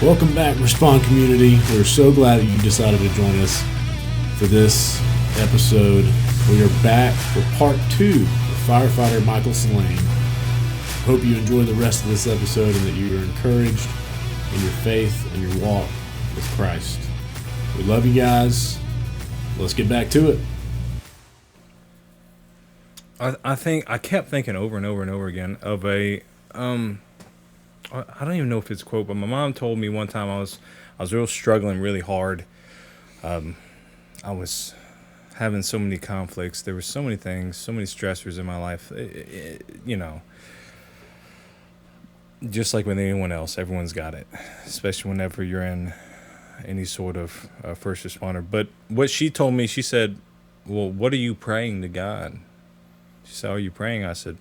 Welcome back, Respond community. We're so glad that you decided to join us for this episode. We are back for part 2 with Firefighter Salain. Hope you enjoy the rest of this episode and that you are encouraged in your faith and your walk with Christ. We love you guys. Let's get back to it. I think I kept thinking over and over and over again of a I don't even know if it's a quote, but my mom told me one time I was real struggling really hard. I was having so many conflicts. There were so many things, so many stressors in my life. Just like with anyone else, everyone's got it, especially whenever you're in any sort of first responder. But what she told me, she said, well, what are you praying to God? She said, are you praying? I said,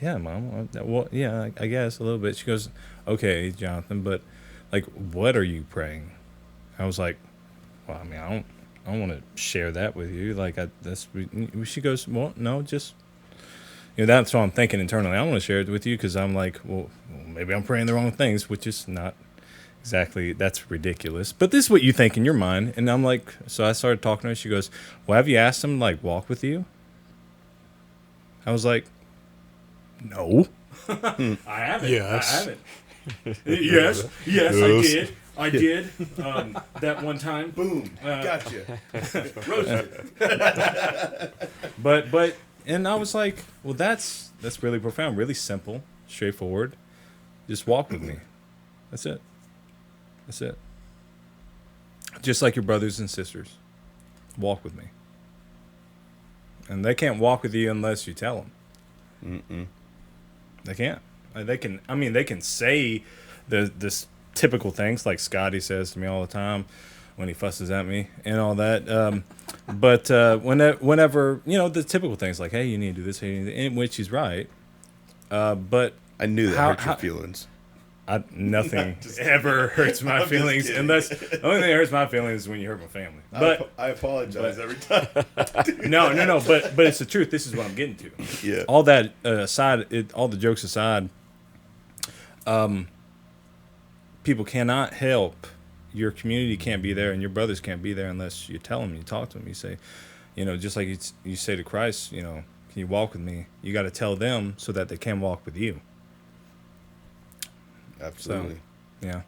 yeah, Mom. Well, yeah, I guess a little bit. She goes, okay, Jonathan, but like, what are you praying? I was like, well, I mean, I don't want to share that with you. Like, she goes, well, no, just, that's what I'm thinking internally. I don't want to share it with you because I'm like, well, maybe I'm praying the wrong things, which is not exactly, that's ridiculous. But this is what you think in your mind. And I'm like, so I started talking to her. She goes, well, have you asked him to like walk with you? I was like, no. I haven't. Yes. I haven't. Yes, I did. That one time, boom, Gotcha. roasted. but, and I was like, well, that's really profound, really simple, straightforward. Just walk with me. That's it. Just like your brothers and sisters, walk with me. And they can't walk with you unless you tell them. Mm-mm. They can't. They can say this typical things like Scotty says to me all the time when he fusses at me and all that. But whenever, the typical things like, hey, you need to do this, in which he's right. But I knew that hurt your feelings. Nothing ever hurts my feelings unless the only thing that hurts my feelings is when you hurt my family. But I apologize every time. No. But it's the truth. This is what I'm getting to. Yeah. All that aside, all the jokes aside, people cannot help. Your community can't be there, and your brothers can't be there unless you tell them, you talk to them, you say, just like you say to Christ, can you walk with me? You got to tell them so that they can walk with you. Absolutely. So, yeah.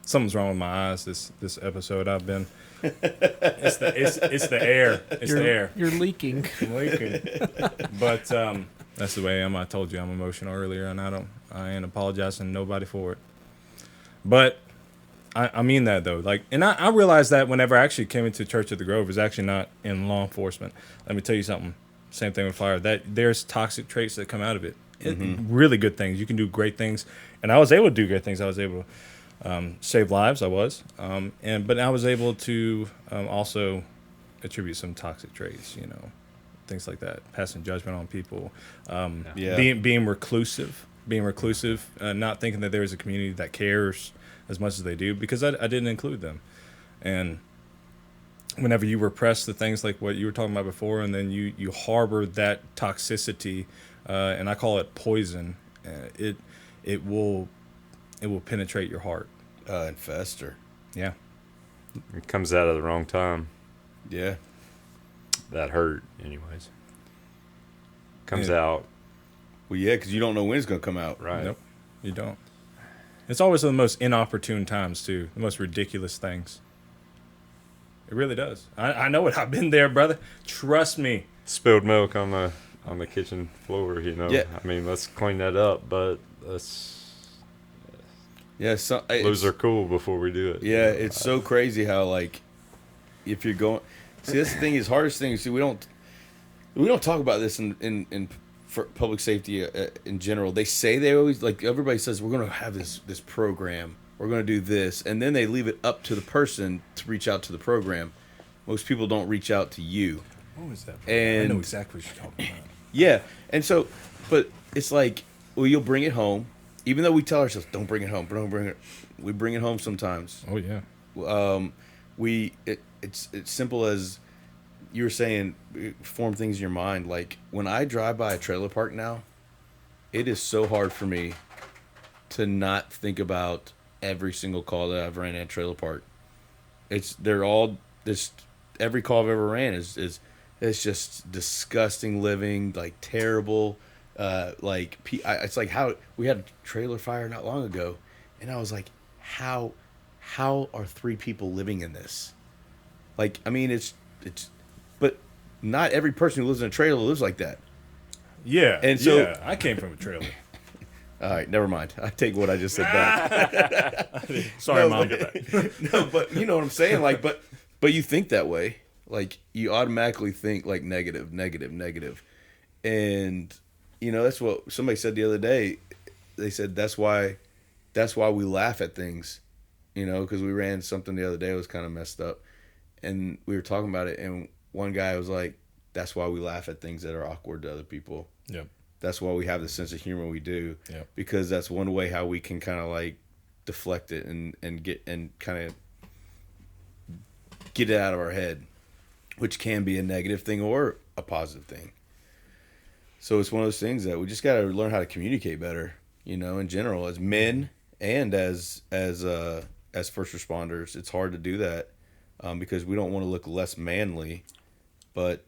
Something's wrong with my eyes this episode. I've been. It's the air. The air. You're leaking. I'm leaking. But that's the way I am. I told you I'm emotional earlier, and I ain't apologizing to nobody for it. But I mean that though. Like, and I realized that whenever I actually came into Church of the Grove, it was actually not in law enforcement. Let me tell you something. Same thing with fire. That there's toxic traits that come out of it. Really good things. You can do great things, and I was able to do great things. I was able to save lives. I was, but I was able to also attribute some toxic traits. Things like that, passing judgment on people, being reclusive, not thinking that there is a community that cares as much as they do, because I didn't include them. And whenever you repress the things like what you were talking about before, and then you harbor that toxicity, and I call it poison, it will penetrate your heart And fester. Yeah. It comes out at the wrong time. Yeah. That hurt, anyways. Comes out. Well, yeah, because you don't know when it's going to come out. Right. Nope, you don't. It's always the most inopportune times, too. The most ridiculous things. It really does. I know it. I've been there, brother. Trust me. Spilled milk on the kitchen floor, Yeah. I mean, let's clean that up, but let's lose our cool before we do it. Yeah, it's so crazy how, like, if you're going... See, that's the thing is, hardest thing is, we don't talk about this in for public safety in general. They say they always, like, everybody says, we're going to have this program. We're going to do this. And then they leave it up to the person to reach out to the program. Most people don't reach out to you. What was that? And I know exactly what you're talking about. Yeah. And so, but it's like, well, you'll bring it home. Even though we tell ourselves, don't bring it home. Don't bring it. We bring it home sometimes. Oh, yeah. It's simple as you were saying, form things in your mind. Like, when I drive by a trailer park now, it is so hard for me to not think about every single call that I've ran at a trailer park. They're all this. Every call I've ever ran is it's just disgusting living, like terrible. It's like how we had a trailer fire not long ago, and I was like, how are 3 people living in this? Like, I mean, but not every person who lives in a trailer lives like that. Yeah, and so I came from a trailer. All right, never mind. I take what I just said back. Sorry, No, Mom. No, but you know what I'm saying. Like, but you think that way. Like, you automatically think like negative, and you know that's what somebody said the other day. They said that's why we laugh at things, you know, because we ran something the other day that was kind of messed up, and we were talking about it, and one guy was like, "That's why we laugh at things that are awkward to other people." Yep. That's why we have the sense of humor we do, because that's one way how we can kind of like deflect it and kind of get it out of our head, which can be a negative thing or a positive thing. So it's one of those things that we just got to learn how to communicate better, you know, in general, as men and as first responders. It's hard to do that because we don't want to look less manly, but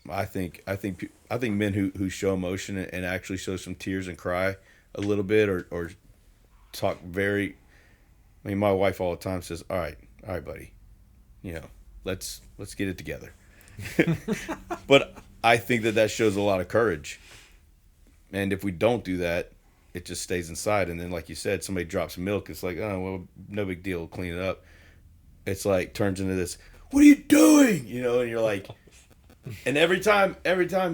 I think men who show emotion and actually show some tears and cry a little bit or talk very. I mean, my wife all the time says, "All right, buddy, you know, let's get it together." But I think that shows a lot of courage, and if we don't do that, it just stays inside. And then, like you said, somebody drops milk. It's like, oh well, no big deal, clean it up. It's like turns into this. What are you doing? You know, and you're like. And every time,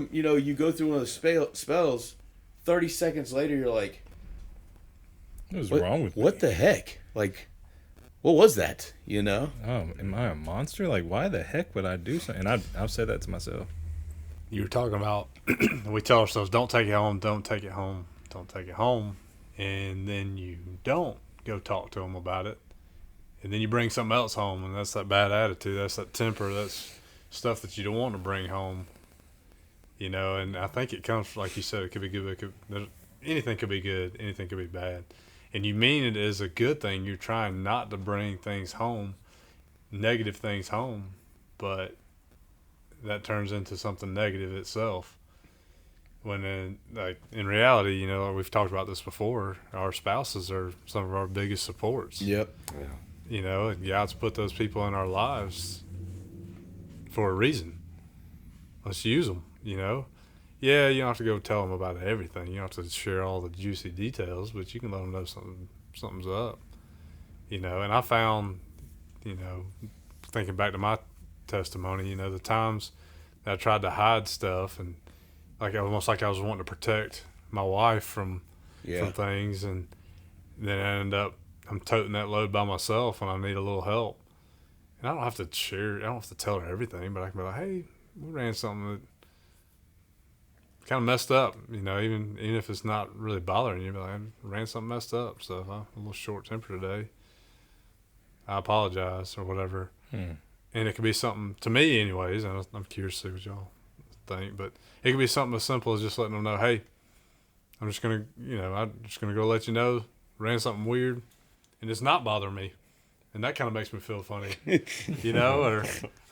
you know, you go through one of the spells, 30 seconds later, you're like, What was wrong with me? What the heck? Like, what was that? You know? Oh, am I a monster? Like, why the heck would I do something? And I've said that to myself. You were talking about, we tell ourselves, don't take it home, don't take it home, don't take it home. And then you don't go talk to them about it. And then you bring something else home, and that's that bad attitude. That's that temper. That's stuff that you don't want to bring home, you know. And I think it comes, like you said, it could be good. Anything could be good. Anything could be bad. And you mean it as a good thing. You're trying not to bring things home, negative things home, but that turns into something negative itself. When in reality, you know, we've talked about this before, our spouses are some of our biggest supports. Yep. Yeah. You know, and God's put those people in our lives for a reason. Let's use them, you know. Yeah, you don't have to go tell them about everything. You don't have to share all the juicy details, but you can let them know something's up, you know. And I found, you know, thinking back to my testimony, you know, the times that I tried to hide stuff and like almost like I was wanting to protect my wife from things, and then I end up I'm toting that load by myself when I need a little help. And I don't have to share. I don't have to tell her everything, but I can be like, "Hey, we ran something that kind of messed up." You know, even if it's not really bothering you, but like, I ran something messed up. So if I'm a little short tempered today, I apologize or whatever. And it could be something to me, anyways. And I'm curious to see what y'all think, but it could be something as simple as just letting them know, "Hey, I'm just gonna go let you know, ran something weird, and it's not bothering me." And that kind of makes me feel funny, you know, or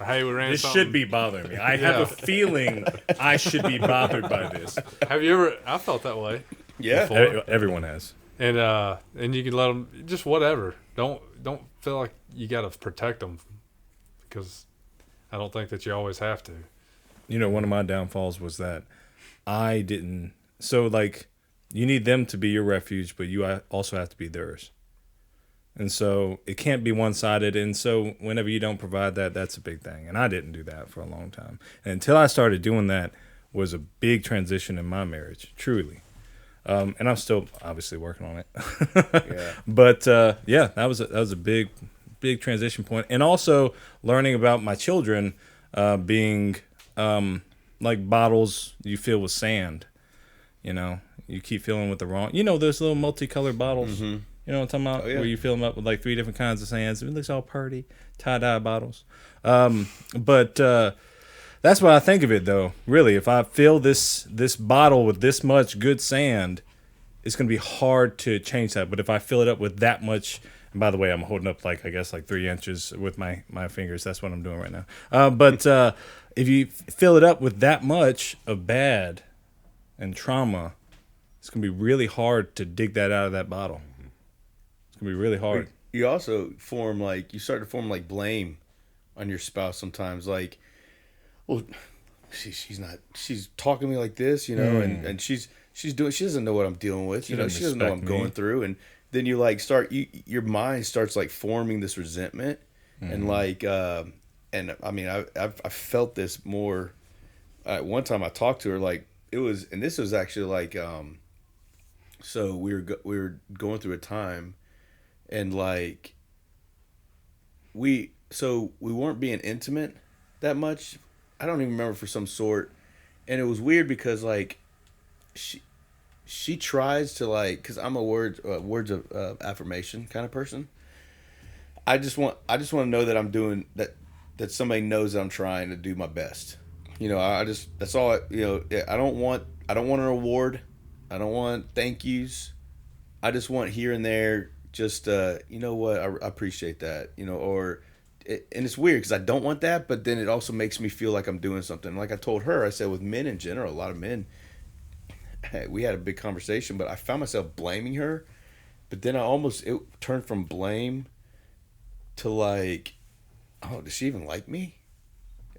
hey, we ran something. This should be bothering me. I have a feeling I should be bothered by this. Have you ever? I felt that way. Yeah. Before. Everyone has. And you can let them just whatever. Don't feel like you got to protect them, because I don't think that you always have to. You know, one of my downfalls was that I didn't. So like, you need them to be your refuge, but you also have to be theirs. And so it can't be one-sided. And so whenever you don't provide that, that's a big thing. And I didn't do that for a long time. And until I started doing that was a big transition in my marriage, truly. And I'm still obviously working on it. Yeah. But that was a big transition point. And also learning about my children being like bottles you fill with sand. You know, you keep filling with the wrong. You know, those little multicolored bottles. Mm-hmm. You know what I'm talking about? Oh, yeah. Where you fill them up with like 3 different kinds of sands. It looks all pretty, tie-dye bottles. But that's what I think of it, though. Really, if I fill this bottle with this much good sand, it's going to be hard to change that. But if I fill it up with that much By the way, I'm holding up like 3 inches with my fingers. That's what I'm doing right now. But if you fill it up with that much of bad and trauma, it's gonna be really hard to dig that out of that bottle. It's gonna be really hard. You also you start to form like blame on your spouse sometimes. Like, well, she's talking to me like this, you know, and she doesn't know what I'm dealing with, you know, she doesn't know what I'm going through, and then you like your mind starts like forming this resentment, and like, and I mean, I felt this more. One time I talked to her, like and this was actually like, so we were going through a time, and like, we weren't being intimate that much. I don't even remember for some sort, and it was weird because like, she tries to like, because I'm a words of affirmation kind of person. I just want to know that I'm doing that somebody knows that I'm trying to do my best. You know, that's all. You know, I don't want an award. I don't want thank yous. I just want here and there. Just you know what, I appreciate that. You know, and it's weird because I don't want that, but then it also makes me feel like I'm doing something. Like I told her, I said with men in general, a lot of men. Hey, we had a big conversation, but I found myself blaming her. But then it turned from blame to like, oh, does she even like me?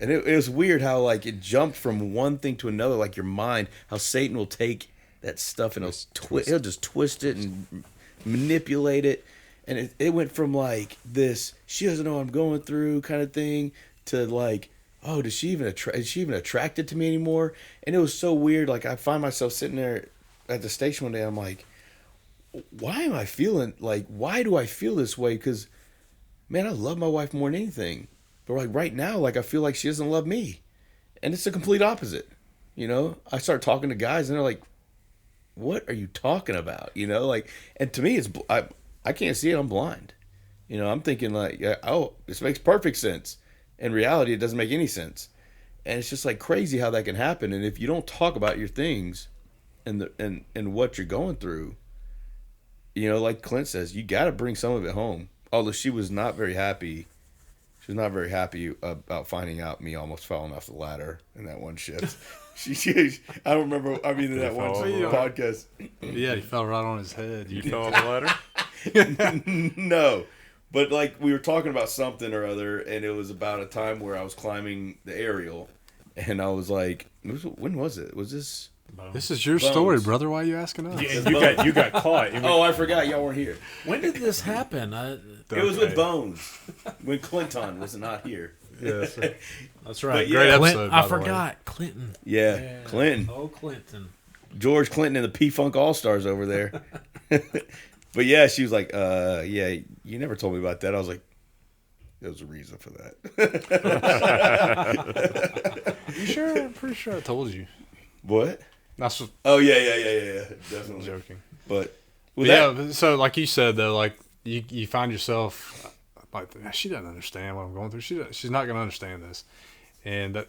And it was weird how like it jumped from one thing to another, like your mind, how Satan will take that stuff and he'll just twist it and manipulate it. And it went from like this, she doesn't know what I'm going through kind of thing, to like, oh, is she even attracted to me anymore? And it was so weird. Like I find myself sitting there at the station one day. I'm like, why am I feeling like? Why do I feel this way? Because, man, I love my wife more than anything. But like right now, like I feel like she doesn't love me, and it's the complete opposite. You know, I start talking to guys, and they're like, "What are you talking about?" You know, like, and to me, I can't see it. I'm blind. You know, I'm thinking like, oh, this makes perfect sense. In reality, it doesn't make any sense. And it's just like crazy how that can happen. And if you don't talk about your things and what you're going through, you know, like Clint says, you got to bring some of it home. Although she was not very happy. She was not very happy about finding out me almost falling off the ladder in that one shift. I don't remember. I mean, in that one podcast. Yeah, he fell right on his head. You fell off the ladder? No. But like we were talking about something or other, and it was about a time where I was climbing the aerial, and I was like, when was it? Was this? This is your story, brother. Why are you asking us? Yeah, you got caught. Oh, I forgot y'all weren't here. When did this happen? It was with Bones when Clinton was not here. Yeah, that's right. Great episode. I forgot Clinton. Yeah, Clinton. Oh, Clinton. George Clinton and the P-Funk All-Stars over there. But yeah, she was like, yeah, you never told me about that. I was like, there was a reason for that. You sure? I'm pretty sure I told you. What? That's what, Oh, yeah. Definitely. I'm joking. But so like you said, though, like you find yourself like, she doesn't understand what I'm going through. She's not going to understand this. And that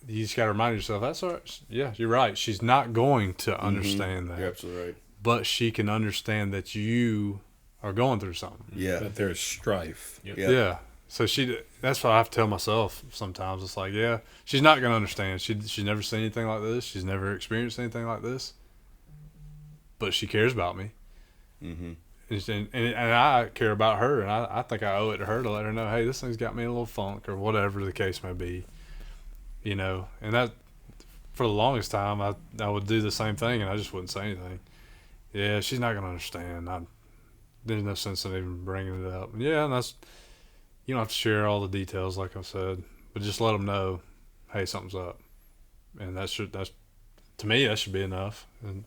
you just got to remind yourself, that's all right. Yeah, you're right. She's not going to understand that. You're absolutely right. But she can understand that you are going through something. Yeah. That there's strife. Yep. Yeah. So that's what I have to tell myself sometimes. It's like, yeah, she's not going to understand. She's never seen anything like this. She's never experienced anything like this. But she cares about me. Mm-hmm. And I care about her. And I think I owe it to her to let her know, hey, this thing's got me in a little funk or whatever the case may be. You know, and that for the longest time, I would do the same thing and I just wouldn't say anything. Yeah, she's not going to understand. There's no sense in even bringing it up. Yeah, and you don't have to share all the details, like I said, but just let them know, hey, something's up, and that's to me that should be enough. And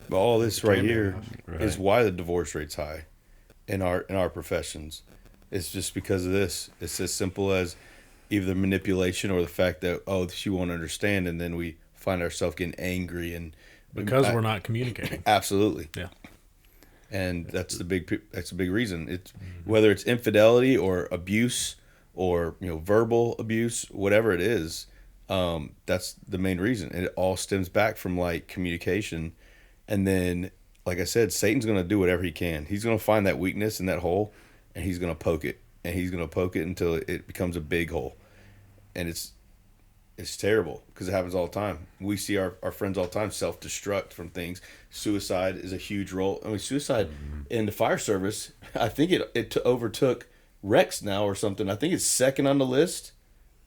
but all this right here is Right. why the divorce rate's high in our professions. It's just because of this. It's as simple as either manipulation or the fact that she won't understand, and then we find ourselves getting angry and. Because we're not communicating. Absolutely. Yeah. And that's the big reason. It's whether it's infidelity or abuse or verbal abuse, whatever it is, that's the main reason. And it all stems back from like communication. And then, like I said, Satan's going to do whatever he can. He's going to find that weakness in that hole, and he's gonna poke it, and he's gonna poke it until it becomes a big hole, and it's terrible because it happens all the time. We see our friends all the time self-destruct from things. Suicide is a huge role. I mean, suicide in the fire service, I think it overtook Rex now or something. I think it's second on the list.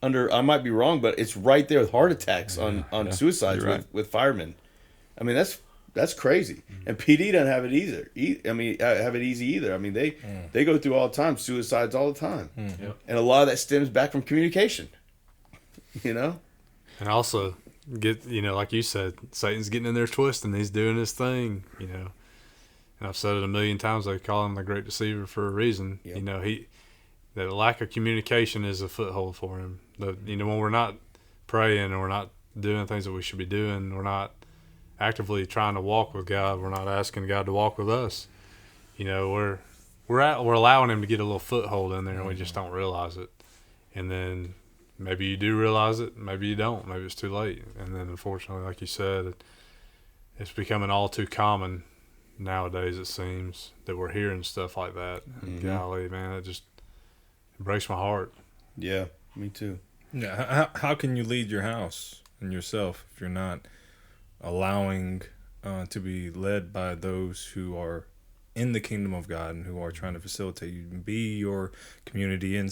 I might be wrong, but it's right there with heart attacks on suicides with firemen. I mean, that's crazy. And PD doesn't have it either. Have it easy either. I mean, they go through all the time, suicides all the time. Yep. And a lot of that stems back from communication. You know? And also, like you said, Satan's getting in there twisting. He's doing his thing, And I've said it a million times, they call him the great deceiver for a reason. Yep. The lack of communication is a foothold for him. When we're not praying and we're not doing things that we should be doing, we're not actively trying to walk with God, we're not asking God to walk with us. We're allowing him to get a little foothold in there, and we just don't realize it. And then maybe you do realize it, maybe you don't. Maybe it's too late. And then, unfortunately, like you said, it's becoming all too common nowadays, it seems, that we're hearing stuff like that. And golly, man, it breaks my heart. Yeah, me too. Yeah, how can you lead your house and yourself if you're not allowing to be led by those who are in the kingdom of God and who are trying to facilitate you and be your community, and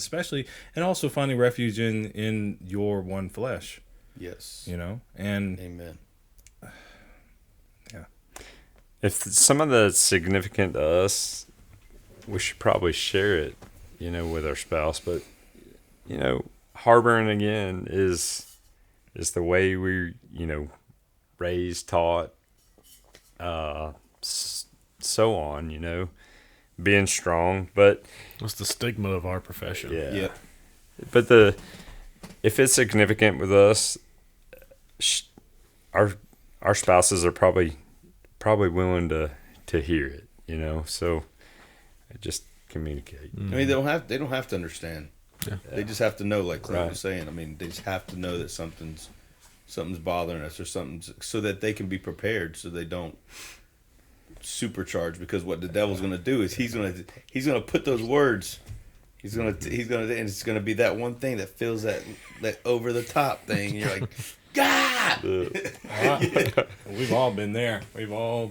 also finding refuge in your one flesh. Yes. And amen. Yeah. If some of that's significant to us, we should probably share it, with our spouse. But, harboring again is the way we, raised, taught, so on, being strong. But What's the stigma of our profession? yeah. But if it's significant with us, our spouses are probably willing to hear it, So just communicate. I mean, they don't have to understand. Yeah. They just have to know, like Clint was saying. I mean, they just have to know that something's bothering us or something, so that they can be prepared, so they don't supercharge. Because what the devil's going to do is he's going to put those words. He's going to and it's going to be that one thing that fills that over the top thing. And you're like, God. We've all been there. Well,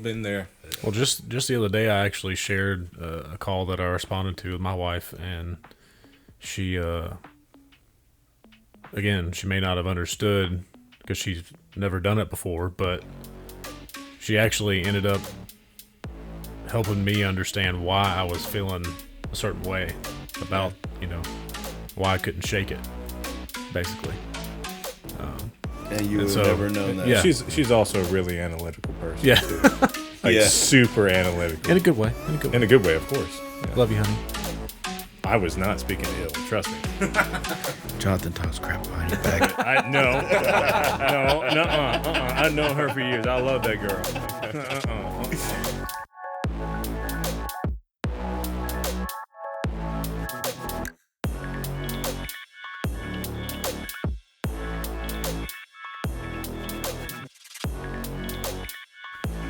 just the other day, I actually shared a call that I responded to with my wife, and she, again, she may not have understood because she's never done it before, but she actually ended up helping me understand why I was feeling a certain way about, why I couldn't shake it, basically. And you would never known that. Yeah. She's also a really analytical person. Yeah. Too. Super analytical. In a good way. In a good way, of course. Yeah. Love you, honey. I was not speaking ill. Trust me. Jonathan talks crap behind your back. I've known her for years. I love that girl.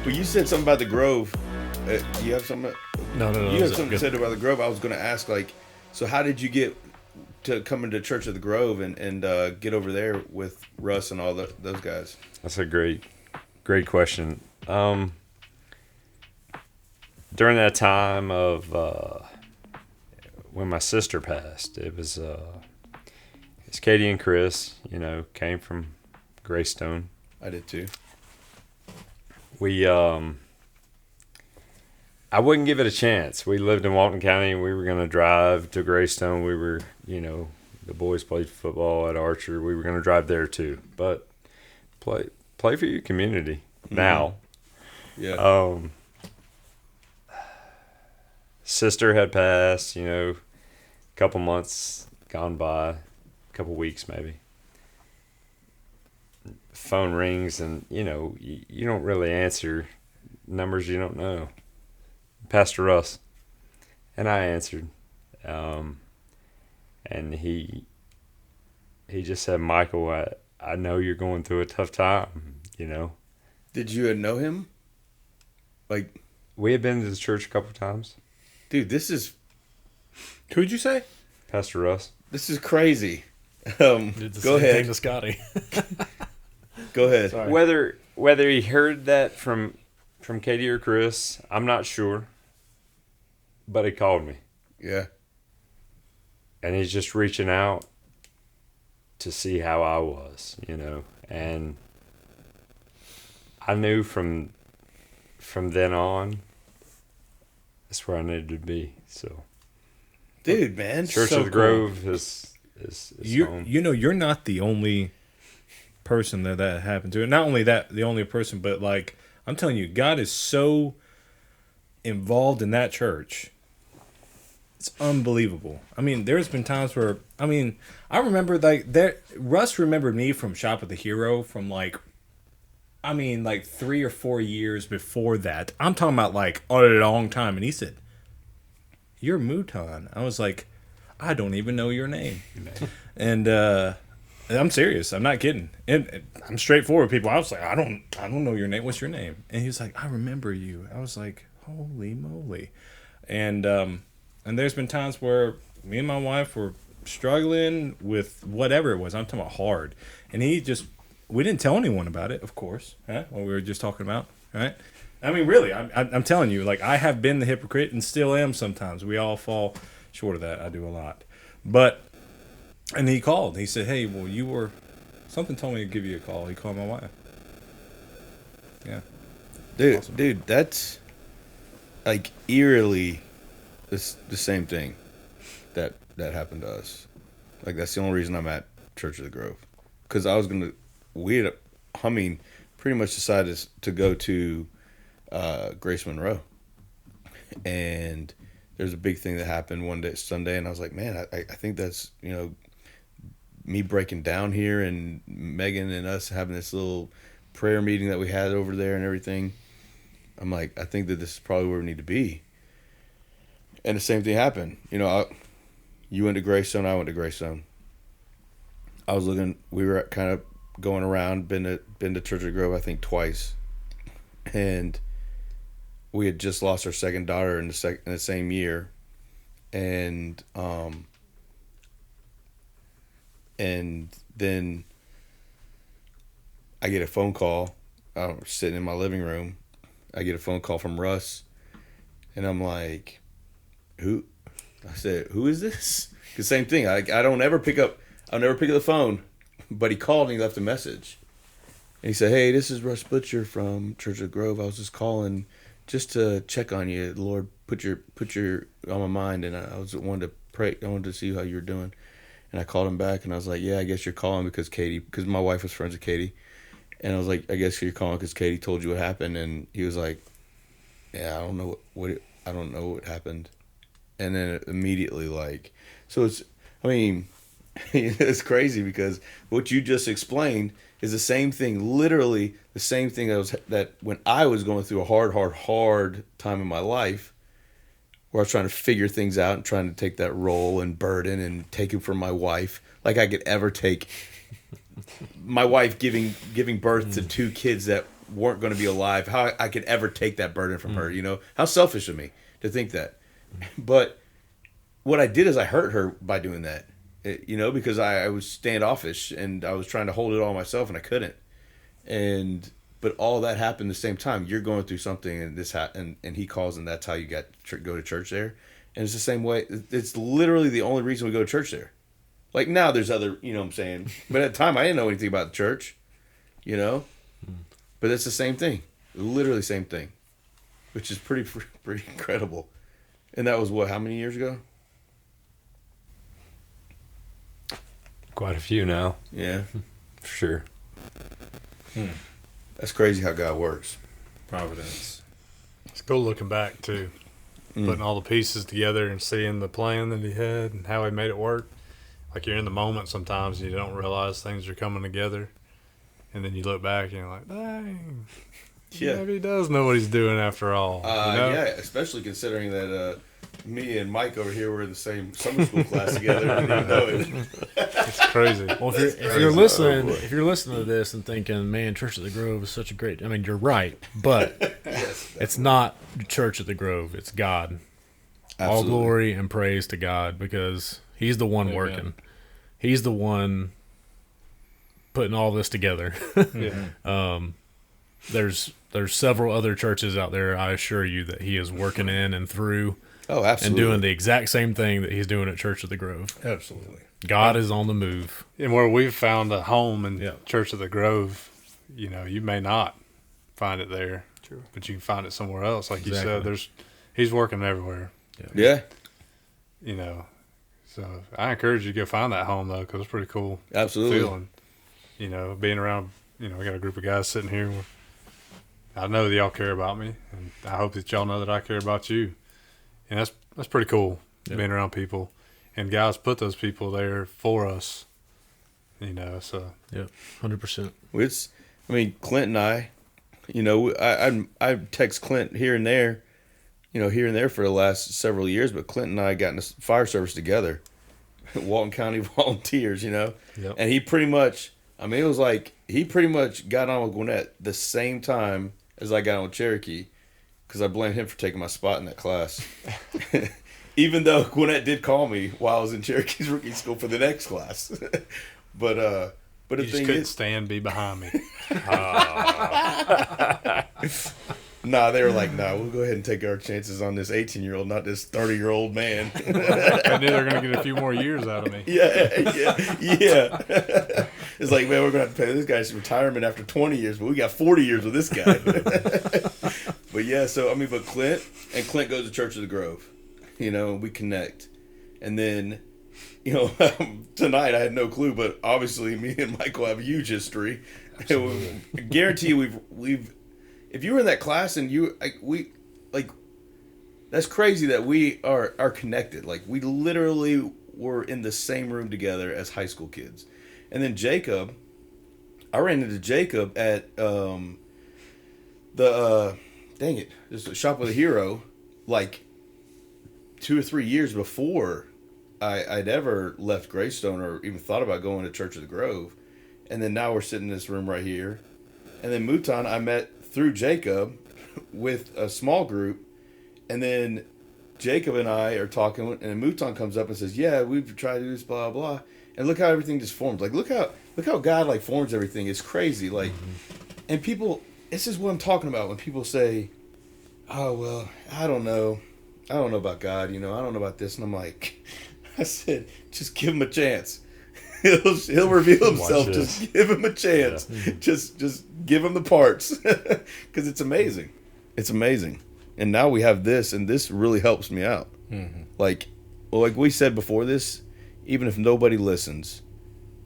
Well, you said something about the Grove. You have something? No. You have something to say about the Grove. I was going to ask, so how did you get to come into Church of the Grove and get over there with Russ and all those guys? That's a great question. During that time of when my sister passed, it's Katie and Chris, came from Greystone. I did too. I wouldn't give it a chance. We lived in Walton County, and we were going to drive to Greystone. We were, the boys played football at Archer. We were going to drive there too. But play for your community now. Yeah. Sister had passed, a couple months gone by, a couple weeks maybe. Phone rings, and you don't really answer numbers you don't know. Pastor Russ, and I answered, and he just said, "Michael, I know you're going through a tough time, Did you know him? We had been to the church a couple times. Dude, this is Who'd you say? Pastor Russ. This is crazy. Did the Go same ahead. thing to Scotty. Go ahead. Sorry. Whether he heard that from Katie or Chris, I'm not sure. But he called me. Yeah. And he's just reaching out to see how I was, And I knew from then on, that's where I needed to be. So, Dude, man. Church so of the Grove is home. You're not the only person that happened to. And not only that, the only person, but like I'm telling you, God is so involved in that church. It's unbelievable. I mean, there's been times where I remember Russ remembered me from Shop at the Hero from like 3 or 4 years before that. I'm talking about like a long time. And he said, "You're Mouton." I was like, "I don't even know your name." And I'm serious. I'm not kidding. And I'm straightforward, people. I was like, I don't know your name. What's your name? And he was like, "I remember you." I was like, holy moly. And there's been times where me and my wife were struggling with whatever it was. I'm talking about hard. And we didn't tell anyone about it, of course, what we were just talking about, right? I mean, really, I'm telling you, like, I have been the hypocrite and still am sometimes. We all fall short of that. I do a lot. And he called. He said, "Hey, well, something told me to give you a call." He called my wife. Yeah. Dude, Awesome. dude, that's like eerily the same thing that happened to us. Like, that's the only reason I'm at Church of the Grove. Because we had pretty much decided to go to Grace Monroe. And there's a big thing that happened one day, Sunday, and I was like, man, I think that's, me breaking down here and Megan and us having this little prayer meeting that we had over there and everything. I'm like, I think that this is probably where we need to be. And the same thing happened. You went to Greystone, I went to Greystone. I was looking, we were kind of going around, been to Church of the Grove, I think twice. And we had just lost our second daughter in the same year. And then I get a phone call. I'm sitting in my living room. I get a phone call from Russ, and I'm like, "Who?" I said, "Who is this?" Because same thing. I don't ever pick up. I'll never pick up the phone. But he called and he left a message. And he said, "Hey, this is Russ Butcher from Church of the Grove. I was just calling just to check on you. The Lord put your on my mind, and I wanted to pray. I wanted to see how you were doing." And I called him back, and I was like, "Yeah, I guess you're calling because my wife was friends with Katie." And I was like, "I guess you're calling because Katie told you what happened." And he was like, "Yeah, I don't know I don't know what happened." And then immediately, it's crazy because what you just explained is the same thing, literally the same thing that when I was going through a hard time in my life, where I was trying to figure things out and trying to take that role and burden and take it from my wife, like I could ever take my wife giving birth to two kids that weren't going to be alive, how I could ever take that burden from her, how selfish of me to think that. But what I did is I hurt her by doing that, because I was standoffish and I was trying to hold it all myself and I couldn't. But all that happened at the same time. You're going through something and and he calls and that's how you go to church there. And it's the same way. It's literally the only reason we go to church there. Like now there's other, what I'm saying. But at the time I didn't know anything about the church, But it's the same thing. Literally same thing. Which is pretty incredible. And that was how many years ago? Quite a few now. Yeah. For sure. That's crazy how God works. Providence. It's cool looking back too, putting all the pieces together and seeing the plan that he had and how he made it work. Like you're in the moment sometimes and you don't realize things are coming together, and then you look back and you're like, dang, Yeah. maybe he does know what he's doing after all. Yeah, especially considering that me and Mike over here were in the same summer school class together. I didn't even know it. It's crazy. Well, if you're listening to this and thinking, "Man, Church of the Grove is such a great," you're right, but Yes. it's not Church of the Grove. It's God. All Absolutely. glory and praise to God, because He's the one Amen. working. He's the one putting all this together. Yeah. There's several other churches out there, I assure you, that He is working in and through Oh, and absolutely. doing the exact same thing that He's doing at Church of the Grove. Absolutely. God is on the move. And where we've found a home in Yeah. Church of the Grove, you may not find it there, but you can find it somewhere else. Like you Exactly. said, he's working everywhere, Yeah, So I encourage you to go find that home, though, because it's pretty cool absolutely. feeling, being around, we got a group of guys sitting here. I know that y'all care about me, and I hope that y'all know that I care about you. And that's pretty cool, being around people. And guys put those people there for us, so. Yep, 100%. Clint and I, I text Clint here and there, for the last several years, but Clint and I got in the fire service together, Walton County Volunteers, Yep. and he pretty much, it was like he pretty much got on with Gwinnett the same time as I got on with Cherokee, because I blame him for taking my spot in that class. Even though Gwinnett did call me while I was in Cherokee's rookie school for the next class. But the You just thing couldn't is, stand be behind me. nah, they were like, nah, we'll go ahead and take our chances on this 18-year-old, not this 30-year-old man. I knew they were going to get a few more years out of me. Yeah. It's like, man, we're going to have to pay this guy's retirement after 20 years, but we got 40 years with this guy. But yeah, but Clint goes to Church of the Grove, we connect. And then, tonight I had no clue, but obviously me and Michael have a huge history. I guarantee you we've if you were in that class and that's crazy that we are connected. Like, we literally were in the same room together as high school kids. And then I ran into Jacob at just a Shop with a Hero, like 2 or 3 years before I'd ever left Greystone or even thought about going to Church of the Grove. And then now we're sitting in this room right here. And then Mouton I met through Jacob with a small group. And then Jacob and I are talking, and Mouton comes up and says, yeah, we've tried to do this, blah, blah. And look how everything just forms. Like, look how God, forms everything. It's crazy. Like, and people, this is what I'm talking about when people say, oh, well, I don't know about God, I don't know about this. And I'm like, I said, just give him a chance. He'll reveal himself. Just give him a chance. Yeah. Just give him the parts, because it's amazing. It's amazing. And now we have this, and this really helps me out. Mm-hmm. Like we said before this, even if nobody listens,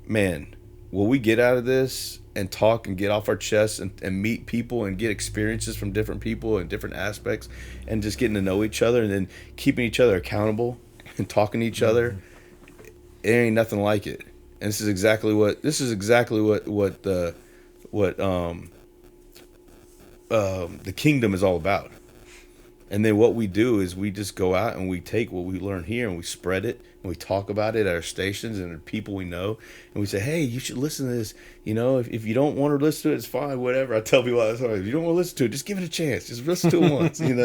man, will we get out of this and talk and get off our chests and meet people and get experiences from different people and different aspects, and just getting to know each other and then keeping each other accountable and talking to each other. It ain't nothing like it. And this is exactly what the kingdom is all about. And then what we do is we just go out and we take what we learn here and we spread it and we talk about it at our stations and the people we know, and we say, hey, you should listen to this. If you don't want to listen to it, it's fine, whatever. I tell people all the time, if you don't want to listen to it, just give it a chance. Just listen to it once, and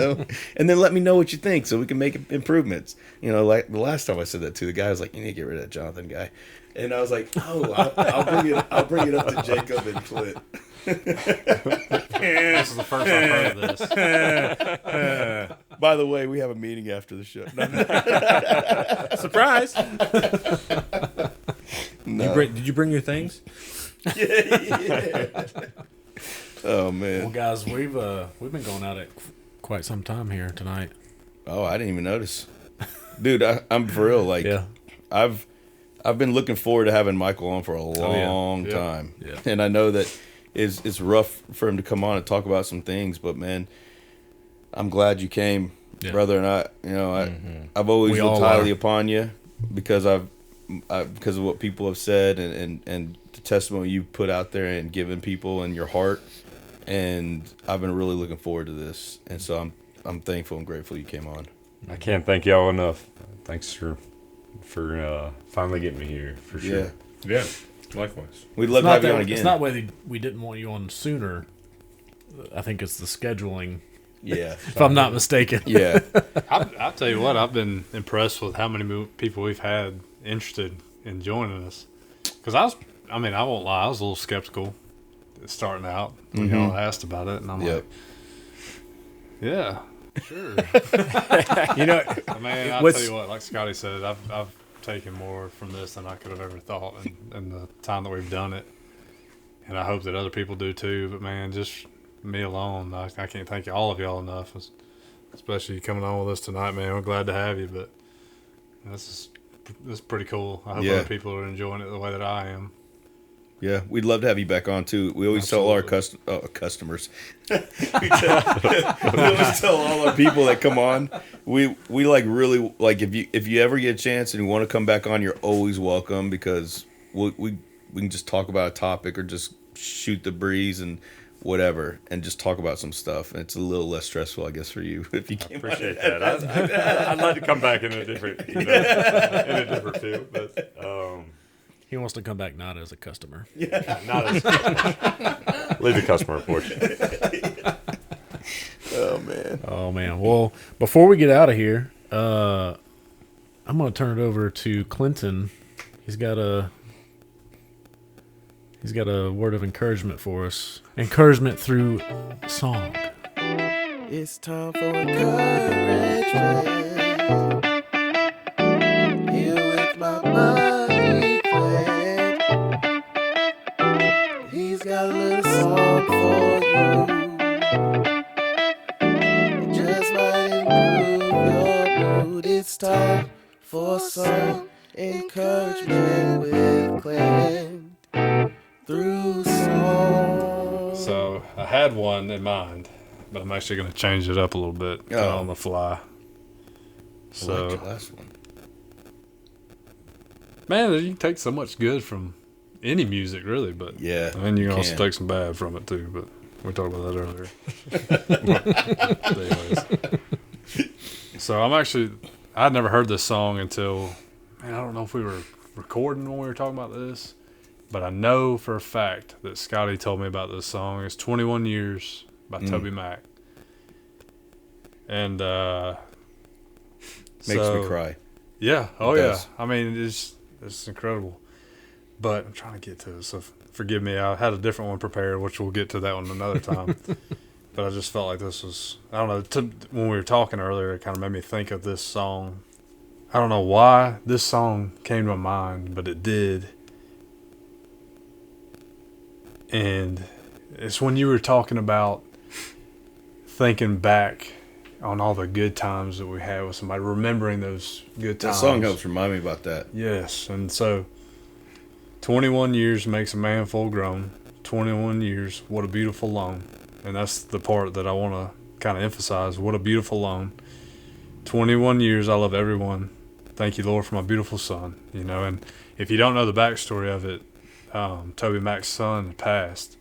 then let me know what you think so we can make improvements. Like the last time I said that to the guy, I was like, you need to get rid of that Jonathan guy. And I was like, oh, I'll bring it up to Jacob and Clint. This is the first I've heard of this. By the way, we have a meeting after the show. Surprise! No. Did you bring your things? Yeah. Oh man. Well, guys, we've been going at it quite some time here tonight. Oh, I didn't even notice, dude. I'm for real. Like, yeah. I've been looking forward to having Michael on for a long time. Yeah. And I know that it's rough for him to come on and talk about some things, but man, I'm glad you came, brother. And I've always looked highly upon you because because of what people have said and the testimony you put out there and given people and your heart. And I've been really looking forward to this. And so I'm thankful and grateful you came on. I can't thank y'all enough. Thanks for finally getting me here, for sure. Yeah, likewise. We'd love to have you on again. It's not whether we didn't want you on sooner. I think it's the scheduling Yeah. if I'm not mistaken. Yeah. I'll tell you what, I've been impressed with how many people we've had interested in joining us. Because I won't lie, I was a little skeptical starting out when y'all asked about it, and I'm like, yeah, sure. I mean, I'll tell you what, like Scotty said, I've taken more from this than I could have ever thought in the time that we've done it, and I hope that other people do too. But man, just me alone, I can't thank all of y'all enough, especially coming on with us tonight, man. We're glad to have you, but this is pretty cool. I hope other people are enjoying it the way that I am. Yeah, we'd love to have you back on too. We always tell all our customers. we always tell all our people that come on. We like really like if you ever get a chance and you want to come back on, you're always welcome because we can just talk about a topic or just shoot the breeze and whatever and just talk about some stuff. And it's a little less stressful, I guess, for you if you came. Appreciate that. I'd like to come back in a different field, but. He wants to come back not as a customer. Not as leave the customer portion. Oh man. Well, before we get out of here, I'm gonna turn it over to Clinton. He's got a word of encouragement for us. Encouragement through song. It's time for encouragement. Here with my buddy Clint. He's got a little song for you. It just might improve your mood. It's time for some encouragement with Clint through song. So I had one in mind, but I'm actually going to change it up a little bit on the fly. I liked your last one. Man, you can take so much good from any music, really, but Yeah, and then you can you also can. take some bad from it too. But we talked about that earlier. Anyways. So I'd never heard this song until, man, I don't know if we were recording when we were talking about this, but I know for a fact that Scotty told me about this song. It's 21 Years by Toby Mac. And Makes me cry. Yeah. Oh, It yeah. does. I mean, it's incredible. But I'm trying to get to it, so forgive me. I had a different one prepared, which we'll get to that one another time. But I just felt like this was, I don't know, when we were talking earlier, it kind of made me think of this song. I don't know why this song came to my mind, but it did. And it's when you were talking about thinking back on all the good times that we had with somebody, remembering those good That times. song helps remind me about that. Yes, and so 21 years makes a man full grown. 21 years, what a beautiful loan. And that's the part that I want to kind of emphasize. What a beautiful loan. 21 years, I love everyone. Thank you, Lord, for my beautiful son. You know, and if you don't know the backstory of it, Toby Mac's son passed.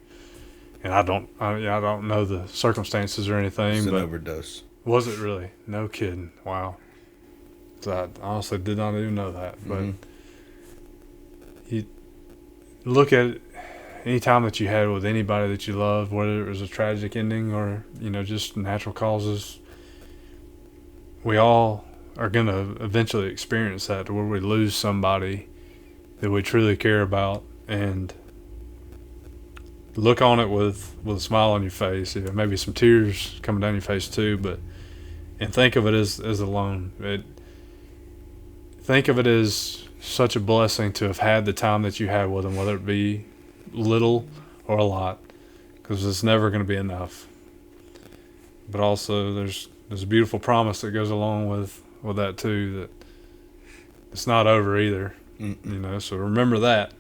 And I don't know the circumstances or anything. It's an but overdose. was it really? No kidding. Wow. So I honestly did not even know that. But you look at it, any time that you had with anybody that you loved, whether it was a tragic ending or, just natural causes, we all are going to eventually experience that, where we lose somebody that we truly care about, and look on it with a smile on your face. Maybe some tears coming down your face too, and think of it as a loan. Think of it as such a blessing to have had the time that you had with them, whether it be little or a lot, because it's never going to be enough. But also there's a beautiful promise that goes along with that too, that it's not over either. So remember that.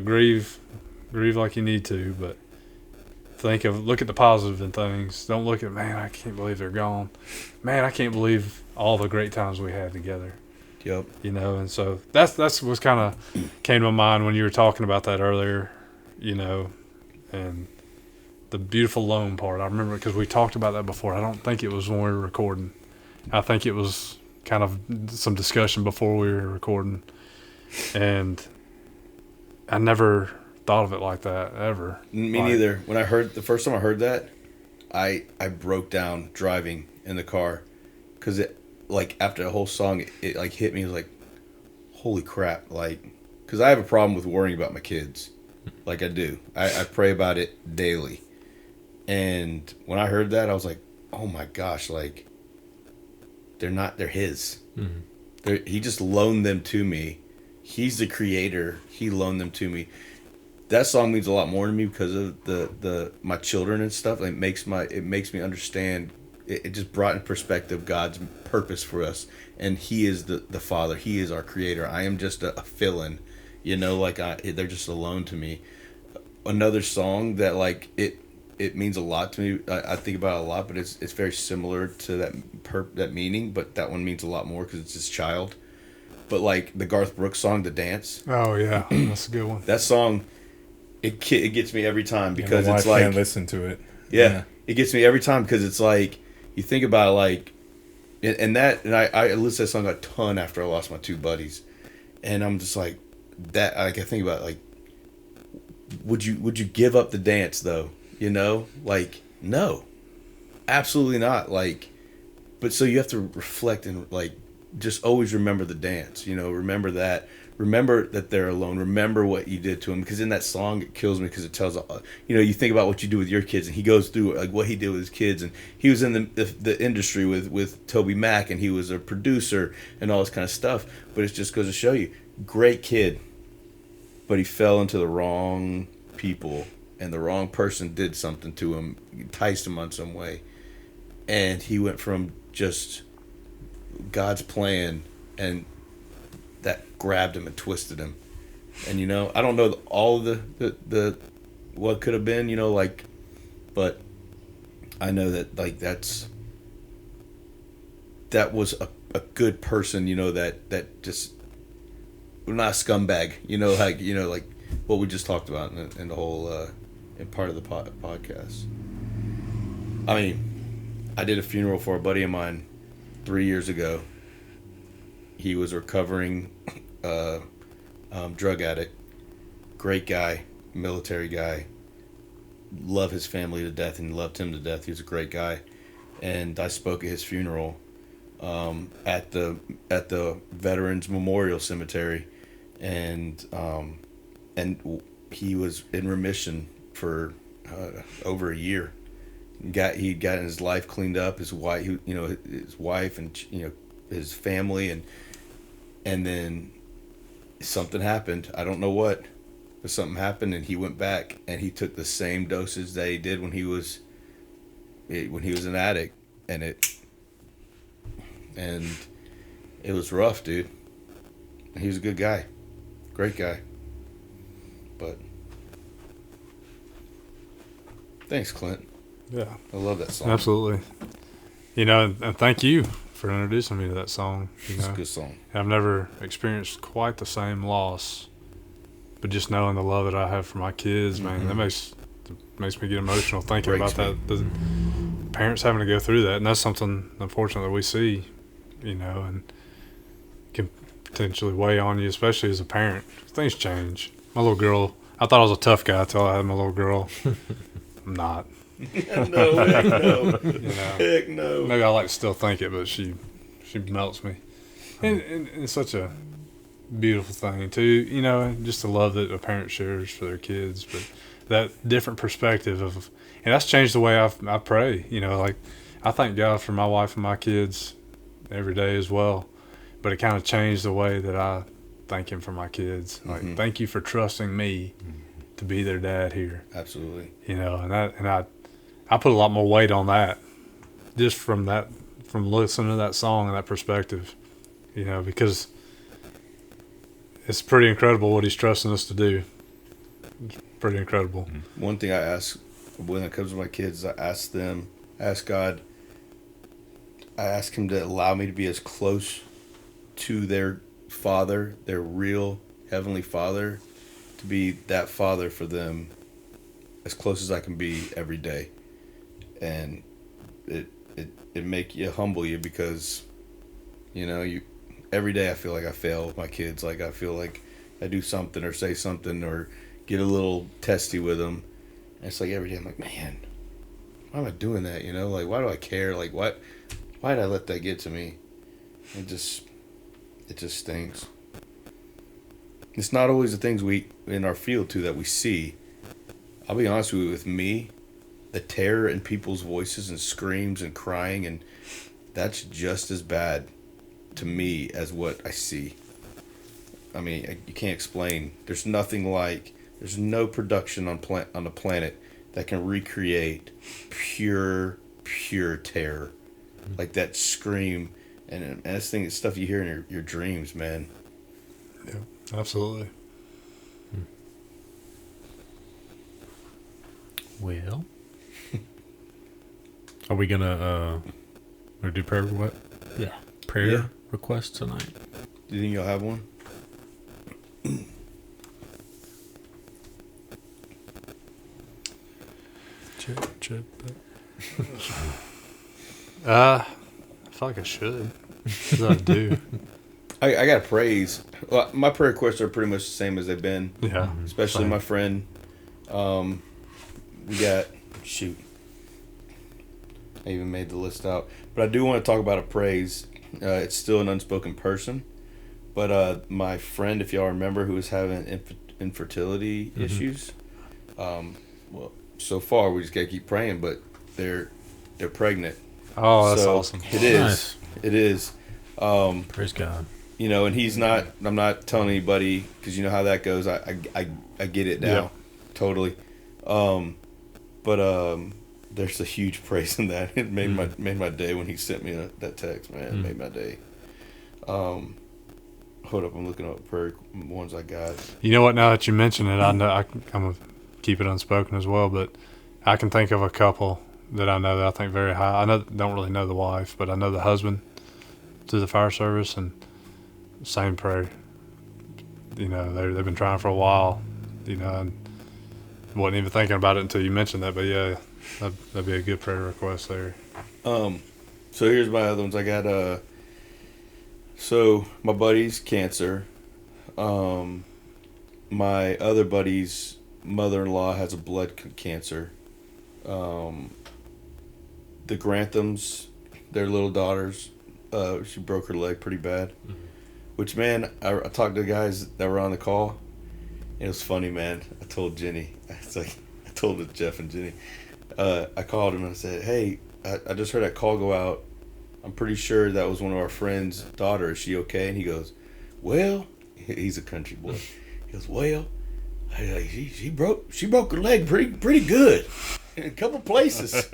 Grieve like you need to, but look at the positive in things. Don't look at, man, I can't believe they're gone. Man, I can't believe all the great times we had together. Yep. And so that's what's kind of came to my mind when you were talking about that earlier, and the beautiful loan part. I remember because we talked about that before. I don't think it was when we were recording. I think it was kind of some discussion before we were recording, and I never thought of it like that ever. Me neither. When the first time I heard that, I broke down driving in the car because it, like, after the whole song, it like hit me. It was like, holy crap. Like, because I have a problem with worrying about my kids. Like I do. I pray about it daily. And when I heard that, I was like, oh my gosh, like, they're his. Mm-hmm. He just loaned them to me. He's the creator. He loaned them to me. That song means a lot more to me because of the my children and stuff. It makes me understand. It just brought in perspective God's purpose for us, and He is the Father. He is our creator. I am just a fill-in, like they're just a loan to me. Another song that like it means a lot to me. I think about it a lot, but it's very similar to that meaning. But that one means a lot more because it's his child. But like the Garth Brooks song, "The Dance." Oh yeah, that's a good one. That song, it gets me every time because my it's wife like can't listen to it. Yeah, it gets me every time because it's like you think about it, like, and I listened to that song a ton after I lost my two buddies, and I'm just like that. Like I think about it, like, would you give up the dance though? Like, no, absolutely not. Like, but so you have to reflect and like just always remember the dance. Remember that they're alone. Remember what you did to them, because in that song it kills me because it tells you think about what you do with your kids, and he goes through like what he did with his kids, and he was in the industry with Toby Mac, and he was a producer and all this kind of stuff. But it just goes to show you, great kid, but he fell into the wrong people, and the wrong person did something to him, enticed him on some way, and he went from just God's plan, and that grabbed him and twisted him. And I don't know all of the what could have been, like, but I know that like that was a good person, that just not a scumbag, like what we just talked about in the whole in part of the podcast. I mean, I did a funeral for a buddy of mine 3 years ago. He was a recovering drug addict. Great guy, military guy. Loved his family to death and loved him to death. He was a great guy. And I spoke at his funeral at the Veterans Memorial Cemetery, and he was in remission for over a year. He'd gotten his life cleaned up, his wife, his wife, and his family, and then something happened. I don't know what, but something happened, and he went back and he took the same dosage that he did when he was an addict, and it was rough, dude. He was a good guy, great guy, but thanks, Clint. Yeah, I love that song. Absolutely. And thank you for introducing me to that song. It's a good song. I've never experienced quite the same loss, but just knowing the love that I have for my kids, man, that makes me get emotional thinking about that. The parents having to go through that, and that's something, unfortunately, we see, and can potentially weigh on you, especially as a parent. Things change. My little girl, I thought I was a tough guy until I had my little girl. I'm not. No, heck no. Heck no. Maybe I like to still think it, but she melts me. And it's such a beautiful thing, too, just the love that a parent shares for their kids, but that different perspective and that's changed the way I pray, like I thank God for my wife and my kids every day as well, but it kind of changed the way that I thank Him for my kids. Like, thank you for trusting me to be their dad here. Absolutely. And I put a lot more weight on that just from listening to that song and that perspective, because it's pretty incredible what He's trusting us to do. It's pretty incredible. One thing I ask when it comes to my kids, I ask God, I ask Him to allow me to be as close to their Father, their real Heavenly Father, to be that Father for them as close as I can be every day. And it make you humble you, because you every day I feel like I fail with my kids. Like I feel like I do something or say something or get a little testy with them, and it's like every day I'm like, man, am I doing that? You know, like, why do I care? Like, why did I let that get to me? It just stinks. It's not always the things we in our field too that we see. I'll be honest with me, the terror in people's voices and screams and crying, and that's just as bad to me as what I see. I mean, you can't explain. There's no production on the planet that can recreate pure terror, like that scream, and this thing, it's stuff you hear in your dreams, man. Yeah, absolutely. Well, are we gonna or do prayer? What? Yeah, prayer Yeah. requests tonight. Do you think you'll have one? Chip. I feel like I should. 'Cause I do. I got to praise. Well, my prayer requests are pretty much the same as they've been. Yeah. Especially same. my friend. We got, shoot. I even made the list out. But I do want to talk about a praise. It's still an unspoken person. But my friend, if y'all remember, who was having infertility issues. Well, so far we just got to keep praying, but they're pregnant. Oh, that's So awesome. It is. Nice. It is. Praise God. You know, and he's not. I'm not telling anybody because you know how that goes. I get it now, Yeah. totally. There's a huge praise in that. It made my day when he sent me that text. Man, it made my day. Hold up, I'm looking up prayer ones I got. You know what? Now that you mention it, I know I'm gonna keep it unspoken as well. But I can think of a couple that I know that I think very high. Don't really know the wife, but I know the husband to the fire service, and same prayer. You know, they've been trying for a while. You know, and wasn't even thinking about it until you mentioned that. But yeah, that'd be a good prayer request there. So here's my other ones. I got so my buddy's cancer. My other buddy's mother-in-law has a blood cancer. The Granthams, their little daughters, she broke her leg pretty bad. Which, man, I talked to the guys that were on the call. It was funny, man. I told Jenny. I told Jeff and Jenny. I called him and I said, "Hey, I just heard that call go out. I'm pretty sure that was one of our friends' daughter. Is she okay?" And he goes, "Well," he's a country boy. He goes, "Well, she broke her leg pretty good in a couple places."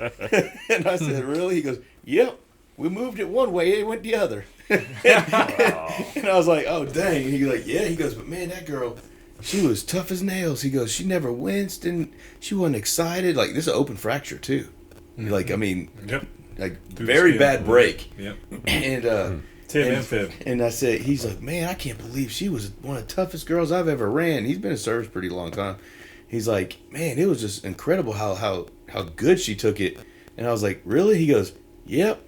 And I said, "Really?" He goes, "Yep. We moved it one way, it went the other." And I was like, "Oh, dang." And he was like, "Yeah." He goes, "But man, that girl, she was tough as nails." He goes, "She never winced and she wasn't excited. Like, this is an open fracture too. Like, I mean, Yep. like Through the very skin. bad break." Yep. And Tib and fib. and I said, he's like, "Man, I can't believe she was one of the toughest girls I've ever ran." He's been in service pretty long time. He's like, "Man, it was just incredible how good she took it." And I was like, "Really?" He goes, "Yep.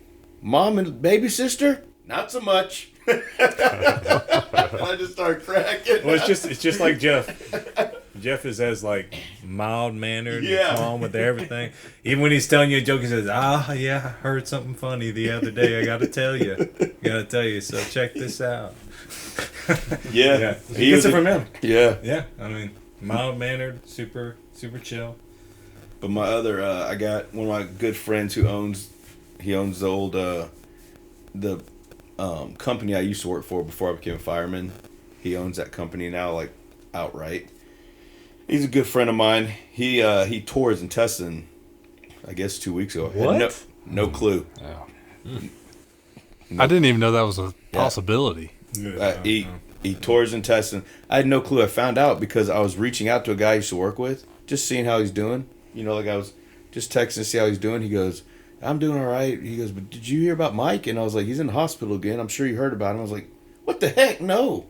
Mom and baby sister, not so much." And I just started cracking. Well, it's just like Jeff. Jeff is as like mild mannered Yeah. and calm with everything. Even when he's telling you a joke, he says, yeah, I heard something funny the other day. I gotta tell you. So check this out." Yeah. He gets it from him. Yeah. Yeah, I mean, mild mannered, super chill. But my other, I got one of my good friends who owns the old, company I used to work for before I became a fireman. He owns that company now, like, outright. He's a good friend of mine. He tore his intestine, I guess, 2 weeks ago. What? Had no clue. I didn't even know that was a possibility. He tore his intestine. I had no clue. I found out because I was reaching out to a guy I used to work with, just seeing how he's doing. You know, like I was just texting to see how he's doing. He goes, "I'm doing all right." He goes, "But did you hear about Mike?" And I was like, "He's in the hospital again. I'm sure you heard about him." I was like, "What the heck? No."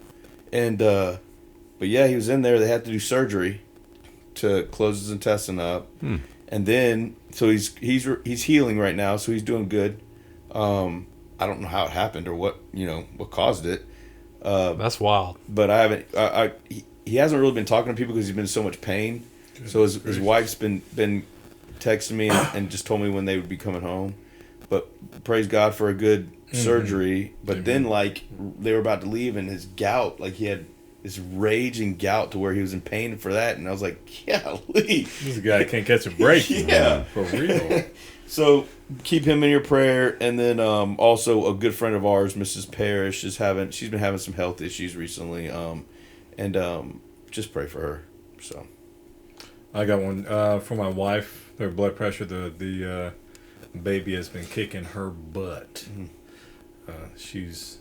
And, but yeah, he was in there. They had to do surgery to close his intestine up. And then, so he's healing right now. So he's doing good. I don't know how it happened or what caused it. That's wild. But I haven't. He hasn't really been talking to people because he's been in so much pain. So his wife's been texted me and just told me when they would be coming home. But praise God for a good surgery. But then, like, they were about to leave, and his gout, like, he had this raging gout to where he was in pain for that. And I was like, yeah, Lee. This is a guy that can't catch a break. Yeah. For real. So keep him in your prayer. And then also a good friend of ours, Mrs. Parrish, she's been having some health issues recently. And just pray for her. So I got one for my wife. Her blood pressure, the baby has been kicking her butt. She's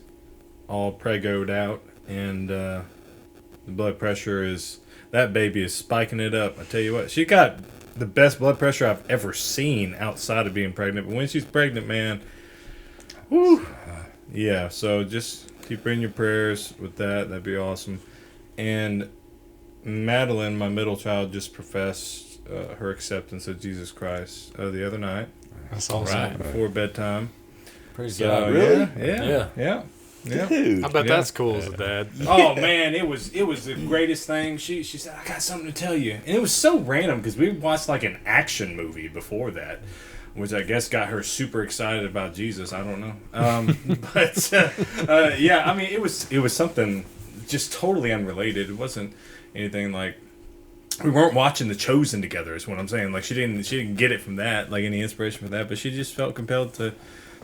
all pregoed out, and the blood pressure that baby is spiking it up. I tell you what, she got the best blood pressure I've ever seen outside of being pregnant. But when she's pregnant, man, whoo, yeah. So just keep her in your prayers with that. That'd be awesome. And Madeline, my middle child, just professed her acceptance of Jesus Christ the other night. That's awesome. Right. Before bedtime. Praise So, God. Really? Yeah. Dude. I bet Yeah. that's cool as a dad. Oh man, it was the greatest thing. She said, "I got something to tell you," and it was so random because we watched like an action movie before that, which I guess got her super excited about Jesus. I don't know, but yeah, I mean, it was something just totally unrelated. It wasn't anything like. We weren't watching The Chosen together, is what I'm saying. Like she didn't get it from that, like any inspiration from that, but she just felt compelled to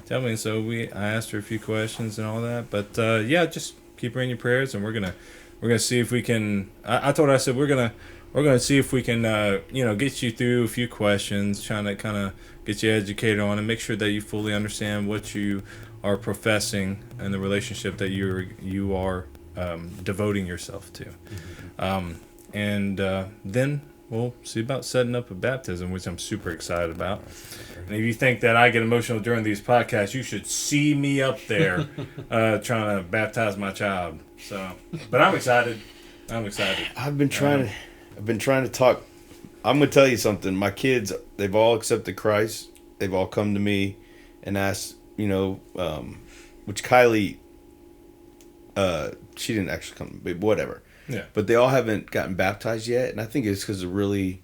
tell me. And so I asked her a few questions and all that. But yeah, just keep her in your prayers, and we're gonna see if we can. I told her, I said we're gonna see if we can get you through a few questions, trying to kind of get you educated on and make sure that you fully understand what you are professing and the relationship that you are devoting yourself to. And then we'll see about setting up a baptism, which I'm super excited about. And if you think that I get emotional during these podcasts, you should see me up there trying to baptize my child. So, but I'm excited. I've been trying to talk. I'm gonna tell you something. My kids, they've all accepted Christ. They've all come to me and asked, which Kylie, she didn't actually come, but whatever. Yeah. But they all haven't gotten baptized yet, and I think it's because they're really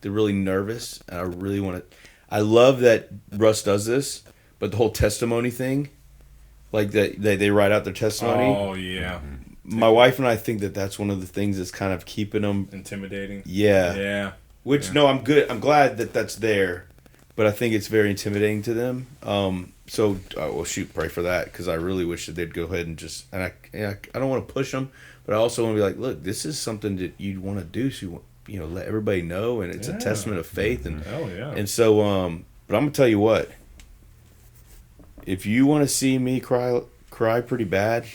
nervous, and I really want to. I love that Russ does this, but the whole testimony thing, like that they write out their testimony. Oh yeah. My wife and I think that that's one of the things that's kind of keeping them Intimidating. Yeah. Yeah. Which Yeah. no, I'm good. I'm glad that that's there, but I think it's very intimidating to them. So well, shoot, pray for that because I really wish that they'd go ahead and just. And I don't want to push them. But I also want to be like, look, this is something that you want to do, so let everybody know, and it's a testament of faith, and Oh yeah. and so, but I'm gonna tell you what, if you want to see me cry pretty bad,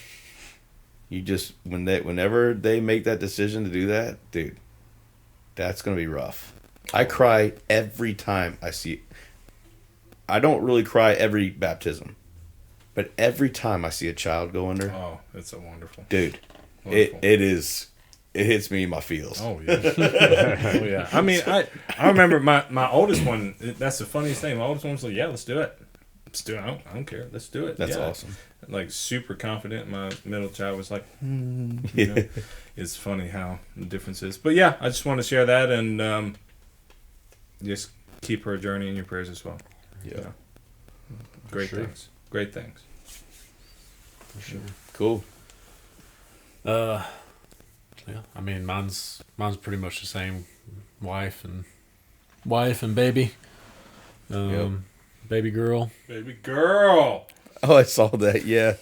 you just whenever they make that decision to do that, dude, that's gonna be rough. I cry every time I see. I don't really cry every baptism, but every time I see a child go under, Oh, it's so wonderful. dude. Wonderful. It hits me in my feels. Oh yeah. Oh yeah. I mean, I remember my oldest one. That's the funniest thing. My oldest one was like, "Yeah, let's do it. Let's do it. I don't care. Let's do it." That's yeah. awesome. Like super confident. My middle child was like, It's funny how the difference is. But yeah, I just want to share that and just keep her journey in your prayers as well. Yeah. Great Sure. things. Great things. For sure. Cool. Yeah, I mean, mine's pretty much the same. Wife and baby. Baby girl. Baby girl. Oh, I saw that. Yeah.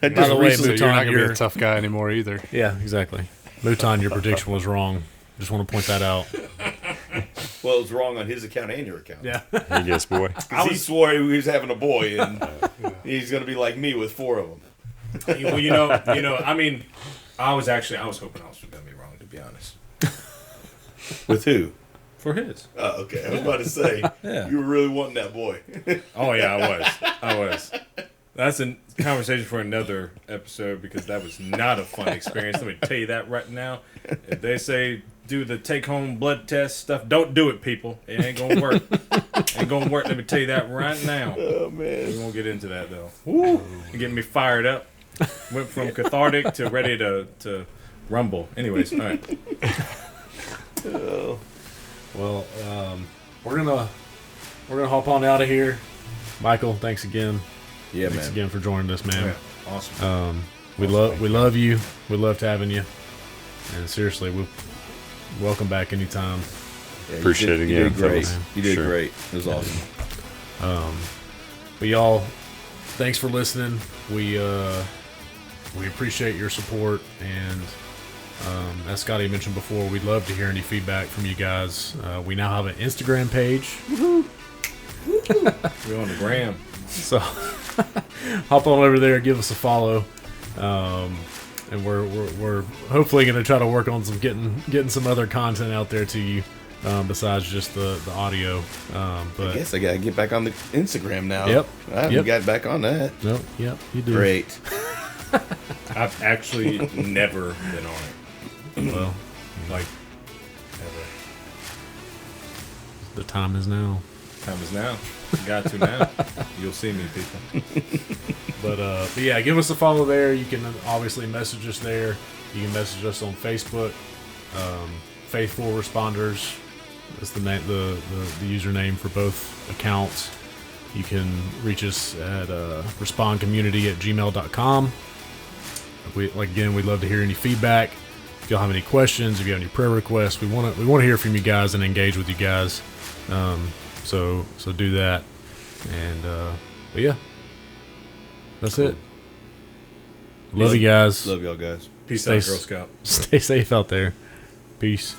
I By the way, So you're Mouton, not gonna be you're- a tough guy anymore either. Yeah, exactly. Mouton, your prediction was wrong. Just want to point that out. Well, it was wrong on his account and your account. Yeah. Yes, boy. Because he swore he was having a boy, and he's going to be like me with 4 of them. Well, I mean, I was hoping I was going to be wrong, to be honest. With who? For his. Oh, okay. I was about to say, Yeah. you were really wanting that boy. Oh, yeah, I was. That's a conversation for another episode because that was not a fun experience. Let me tell you that right now. If they say do the take-home blood test stuff, don't do it, people. It ain't going to work. Ain't going to work. Let me tell you that right now. Oh, We man. won't get into that, though. Woo! You're getting me fired up. Went from cathartic to ready to rumble. Anyways, all right. Oh. Well, we're gonna hop on out of here. Michael, thanks again. Yeah, Thanks man. again for joining us, man. Yeah, awesome. We love you. We loved having you. And seriously, we welcome back anytime. Yeah, Appreciate it you again, did great. fellas. You did Sure. great. It was awesome. But y'all, thanks for listening. We appreciate your support, and as Scotty mentioned before, we'd love to hear any feedback from you guys. We now have an Instagram page, We're on the gram. so hop on over there, give us a follow, and we're hopefully going to try to work on some getting some other content out there to you. Besides just the audio, I but guess I gotta get back on the Instagram now. Yep. I haven't Yep. got back on that. no, yep, you do. Great. I've actually never been on it. Well, Like, ever. the time is now. Time is now. You got to now. You'll see me, people. But yeah, give us a follow there. You can obviously message us there. You can message us on Facebook. Faithful Responders is the name, the username for both accounts. You can reach us at respondcommunity@gmail.com. We'd love to hear any feedback. If y'all have any questions, if you have any prayer requests, we want to hear from you guys and engage with you guys. So do that. And but yeah, that's it. Love you guys. Love y'all guys. Peace Stay out, Girl Scout. Stay safe out there. Peace.